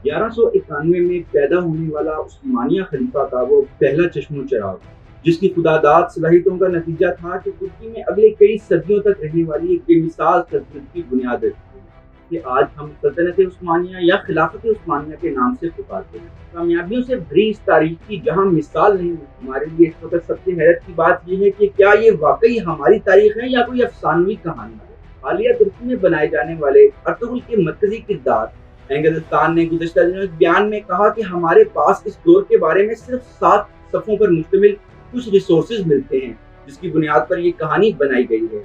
1191 میں پیدا ہونے والا عثمانیہ خلیفہ کا وہ پہلا چشم و چراغ، جس کی خداداد صلاحیتوں کا نتیجہ تھا کہ ترکی میں اگلے کئی صدیوں تک رہنے والی ایک بے مثال سلطنت کی بنیاد رکھی کہ آج ہم سلطنت عثمانیہ یا خلافت عثمانیہ کے نام سے پکارتے ہیں۔ کامیابیوں سے بھری اس تاریخ کی جہاں مثال نہیں، ہمارے لیے اس وقت سب سے حیرت کی بات یہ ہے کہ کیا یہ واقعی ہماری تاریخ ہے یا کوئی افسانوی کہانی ہے۔ حالیہ ترکی میں بنائے جانے والے ارطغرل کے مرکزی کردار انگلستان نے گزشتہ دنوں ایک بیان میں کہا کہ ہمارے پاس اس دور کے بارے میں صرف 7 صفحوں پر مشتمل کچھ ریسورسز ملتے ہیں جس کی بنیاد پر یہ کہانی بنائی گئی ہے۔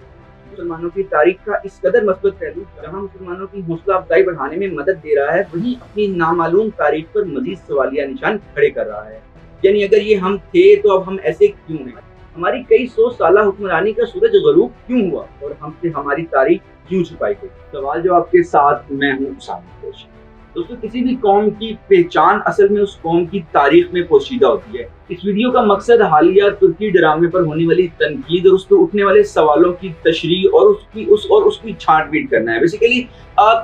مسلمانوں کی تاریخ کا اس قدر مثبت پہلو جہاں مسلمانوں کی حوصلہ افزائی بڑھانے میں مدد دے رہا ہے، وہیں اپنی نامعلوم تاریخ پر مزید سوالیہ نشان کھڑے کر رہا ہے۔ یعنی اگر یہ ہم تھے تو اب ہم ایسے کیوں ہیں؟ ہماری کئی سو سالہ حکمرانی کا سورج غروب کیوں ہوا اور ہم سے ہماری تاریخ کیوں چھپائی گئی؟ سوال جواب کے ساتھ میں ہوں اسامہ کوش۔ دوستو، کسی بھی قوم کی پہچان اصل میں اس قوم کی تاریخ میں پوشیدہ ہوتی ہے۔ اس ویڈیو کا مقصد حالیہ ترکی ڈرامے پر ہونے والی تنقید اور اس پہ اٹھنے والے سوالوں کی تشریح اور اس کی چھانٹ بیٹ کرنا ہے۔ بیسیکلی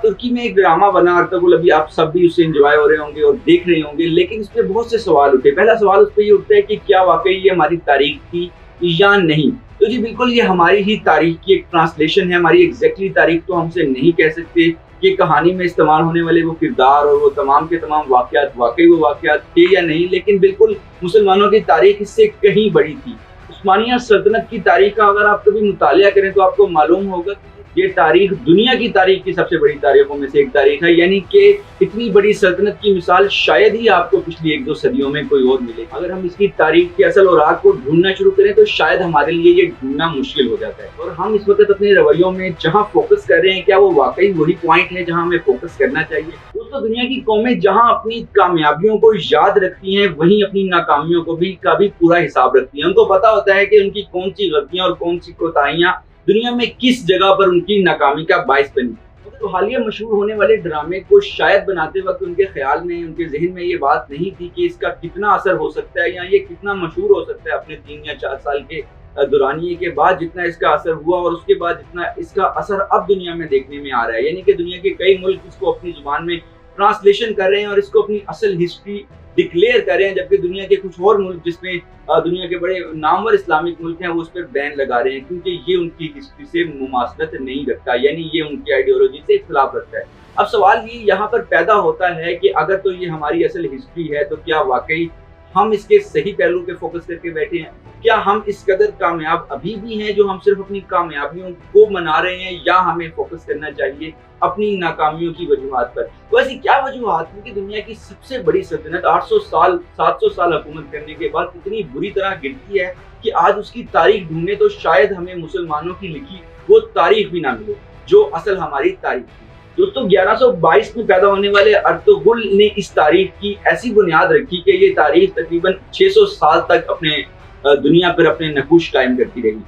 ترکی میں ایک ڈرامہ بنا ارطغرل، ابھی آپ سب بھی اس سے انجوائے ہو رہے ہوں گے اور دیکھ رہے ہوں گے، لیکن اس پہ بہت سے سوال اٹھے۔ پہلا سوال اس پہ یہ اٹھتا ہے کہ کیا واقعی یہ ہماری تاریخ تھی یا نہیں؟ تو جی بالکل، یہ ہماری ہی تاریخ کی ایک ٹرانسلیشن ہے۔ ہماری ایگزیکٹلی تاریخ تو ہم سے نہیں کہہ سکتے کہ کہانی میں استعمال ہونے والے وہ کردار اور وہ تمام کے تمام واقعات واقعی وہ واقعات تھے یا نہیں، لیکن بالکل مسلمانوں کی تاریخ اس سے کہیں بڑی تھی۔ عثمانیہ سلطنت کی تاریخ کا اگر آپ کبھی مطالعہ کریں تو آپ کو معلوم ہوگا کہ یہ تاریخ دنیا کی تاریخ کی سب سے بڑی تاریخوں میں سے ایک تاریخ ہے، یعنی کہ اتنی بڑی سلطنت کی مثال شاید ہی آپ کو پچھلی 1-2 صدیوں میں کوئی اور ملے۔ اگر ہم اس کی تاریخ کے اصل اوراق کو ڈھونڈنا شروع کریں تو شاید ہمارے لیے یہ ڈھونڈنا مشکل ہو جاتا ہے، اور ہم اس وقت اپنے رویوں میں جہاں فوکس کر رہے ہیں کیا وہ واقعی وہی پوائنٹ ہے جہاں ہمیں فوکس کرنا چاہیے؟ دوستو، دنیا کی قومیں جہاں اپنی کامیابیوں کو یاد رکھتی ہیں وہیں اپنی ناکامیوں کو بھی پورا حساب رکھتی ہیں۔ ان کو پتا ہوتا ہے کہ ان کی کون سی غلطیاں اور کون سی کوتاہیاں دنیا میں کس جگہ پر ان کی ناکامی کا باعث بنی۔ تو حالیہ مشہور ہونے والے ڈرامے کو شاید بناتے وقت ان کے خیال میں، ان کے ذہن میں یہ بات نہیں تھی کہ اس کا کتنا اثر ہو سکتا ہے یا یہ کتنا مشہور ہو سکتا ہے اپنے 3 یا 4 سال کے دورانیے کے بعد، جتنا اس کا اثر ہوا اور اس کے بعد جتنا اس کا اثر اب دنیا میں دیکھنے میں آ رہا ہے۔ یعنی کہ دنیا کے کئی ملک اس کو اپنی زبان میں ٹرانسلیشن کر رہے ہیں اور اس کو اپنی اصل ہسٹری ڈکلیئر کر رہے ہیں، جبکہ دنیا کے کچھ اور ملک جس میں دنیا کے بڑے نامور اسلامک ملک ہیں وہ اس پر بین لگا رہے ہیں کیونکہ یہ ان کی ہسٹری سے مماثلت نہیں رکھتا، یعنی یہ ان کی آئیڈیولوجی سے اختلاف رکھتا ہے۔ اب سوال یہ یہاں پر پیدا ہوتا ہے کہ اگر تو یہ ہماری اصل ہسٹری ہے تو کیا واقعی ہم اس کے صحیح پہلو پہ فوکس کر کے بیٹھے ہیں؟ کیا ہم اس قدر کامیاب ابھی بھی ہیں جو ہم صرف اپنی کامیابیوں کو منا رہے ہیں، یا ہمیں فوکس کرنا چاہیے اپنی ناکامیوں کی وجوہات پر؟ تو ایسی کیا وجوہات ہیں کہ دنیا کی سب سے بڑی سلطنت 700 سال حکومت کرنے کے بعد اتنی بری طرح گرتی ہے کہ آج اس کی تاریخ ڈھونڈے تو شاید ہمیں مسلمانوں کی لکھی وہ تاریخ بھی نہ ملے جو اصل ہماری تاریخ تھی۔ دوستو، 1122 میں پیدا ہونے والے ارطغرل نے اس تاریخ کی ایسی بنیاد رکھی کہ یہ تاریخ تقریباً 600 سال تک اپنے دنیا پر اپنے نقوش قائم کرتی رہی۔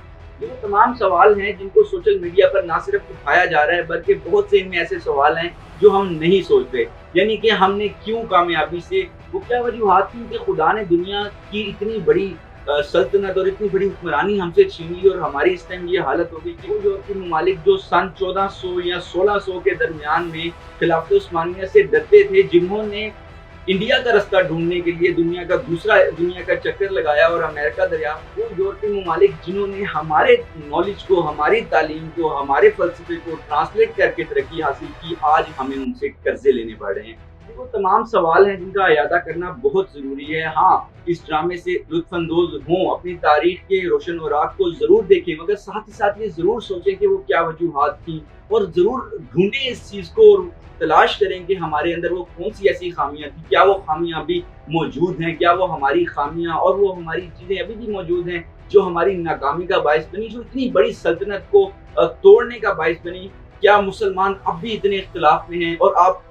یہ وہ تمام سوال ہیں جن کو سوشل میڈیا پر نہ صرف اٹھایا جا رہا ہے بلکہ بہت سے ان میں ایسے سوال ہیں جو ہم نہیں سوچتے، یعنی کہ ہم نے کیوں کامیابی سے، وہ کیا وجوہات تھیں کہ خدا نے دنیا کی اتنی بڑی سلطنت اور اتنی بڑی حکمرانی ہم سے چھین لی اور ہماری اس ٹائم یہ حالت ہو گئی کہ وہ یورپی ممالک جو سن 1400 یا 1600 کے درمیان میں خلافت عثمانیہ سے ڈرتے تھے، جنہوں نے انڈیا کا رستہ ڈھونڈنے کے لیے دنیا کا چکر لگایا اور امریکہ دریا، وہ یورپی ممالک جنہوں نے ہمارے نالج کو، ہماری تعلیم کو، ہمارے فلسفے کو ٹرانسلیٹ کر کے ترقی حاصل کی، آج ہمیں ان سے قرضے لینے پڑ رہے ہیں۔ وہ تمام سوال ہیں جن کا احاطہ کرنا بہت ضروری ہے۔ ہاں، اس ڈرامے سے لطف اندوز ہوں، اپنی تاریخ کے روشن اوراق کو ضرور دیکھیں، مگر ساتھ ہی ساتھ یہ ضرور سوچیں کہ وہ کیا وجوہات تھیں، اور ضرور ڈھونڈیں اس چیز کو اور تلاش کریں کہ ہمارے اندر وہ کون سی ایسی خامیاں تھیں، کیا وہ خامیاں ابھی موجود ہیں، کیا وہ ہماری خامیاں اور وہ ہماری چیزیں ابھی بھی موجود ہیں جو ہماری ناکامی کا باعث بنی، جو اتنی بڑی سلطنت کو توڑنے کا باعث بنی۔ کیا مسلمان اب بھی اتنے اختلاف میں ہیں؟ اور آپ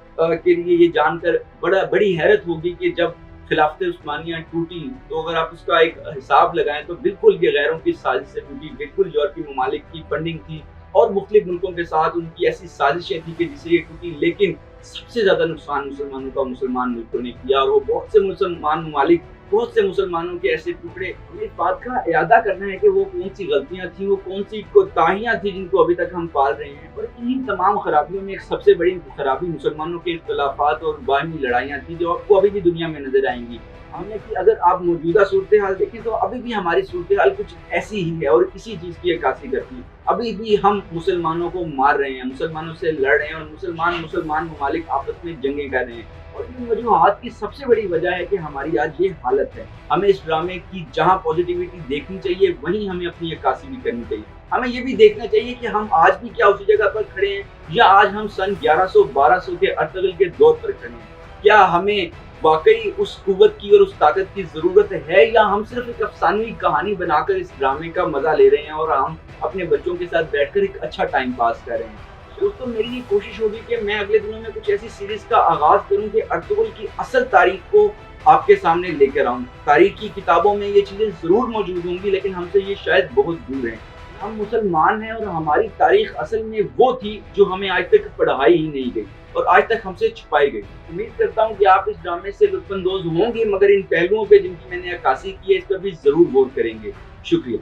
کے لیے یہ جان کر بڑی حیرت ہوگی کہ جب خلافت عثمانیہ ٹوٹی تو اگر آپ اس کا ایک حساب لگائیں تو بالکل یہ غیروں کی سازش سے ٹوٹی، بالکل یورپی ممالک کی فنڈنگ تھی اور مختلف ملکوں کے ساتھ ان کی ایسی سازشیں تھیں کہ جس سے یہ ٹوٹی، لیکن سب سے زیادہ نقصان مسلمانوں کا مسلمان ملکوں نے کیا، اور وہ بہت سے مسلمان ممالک بہت سے مسلمانوں کے ایسے ٹکڑے، ہمیں اس بات کا اعادہ کرنا ہے کہ وہ کون سی غلطیاں تھیں، وہ کون سی کوتاہیاں تھیں جن کو ابھی تک ہم پال رہے ہیں، اور انہی تمام خرابیوں میں ایک سب سے بڑی خرابی مسلمانوں کے اختلافات اور باہمی لڑائیاں تھیں جو آپ کو ابھی بھی دنیا میں نظر آئیں گی۔ ہم نے کہ اگر آپ موجودہ صورتحال دیکھیں تو ابھی بھی ہماری صورتحال کچھ ایسی ہی ہے اور اسی چیز کی عکاسی کرتی ہے۔ ابھی بھی ہم مسلمانوں کو مار رہے ہیں، مسلمانوں سے لڑ رہے ہیں، اور مسلمان ممالک آپس میں جنگیں کر رہے ہیں، اور ان وجوہات کی سب سے بڑی وجہ ہے کہ ہماری آج یہ حالت ہے۔ ہمیں اس ڈرامے کی جہاں پازیٹیوٹی دیکھنی چاہیے وہیں ہمیں اپنی عکاسی بھی کرنی چاہیے۔ ہمیں یہ بھی دیکھنا چاہیے کہ ہم آج بھی کیا اسی جگہ پر کھڑے ہیں، یا آج ہم سن 1100-1200 کے ارطغرل کے دور پر کھڑے ہیں۔ کیا ہمیں واقعی اس قوت کی اور اس طاقت کی ضرورت ہے، یا ہم صرف ایک افسانوی کہانی بنا کر اس ڈرامے کا مزہ لے رہے ہیں اور ہم اپنے بچوں کے ساتھ بیٹھ کر ایک اچھا ٹائم پاس کر رہے ہیں؟ دوستوں، میری یہ کوشش ہوگی کہ میں اگلے دنوں میں کچھ ایسی سیریز کا آغاز کروں کہ ارطغرل کی اصل تاریخ کو آپ کے سامنے لے کر آؤں۔ تاریخ کی کتابوں میں یہ چیزیں ضرور موجود ہوں گی، لیکن ہم سے یہ شاید بہت دور ہیں۔ ہم مسلمان ہیں اور ہماری تاریخ اصل میں وہ تھی جو ہمیں آج تک پڑھائی ہی نہیں گئی اور آج تک ہم سے چھپائی گئی۔ امید کرتا ہوں کہ آپ اس ڈرامے سے لطف اندوز ہوں گے، مگر ان پہلوؤں پہ جن کی میں نے عکاسی کی ہے اس پر بھی ضرور غور کریں گے۔ شکریہ۔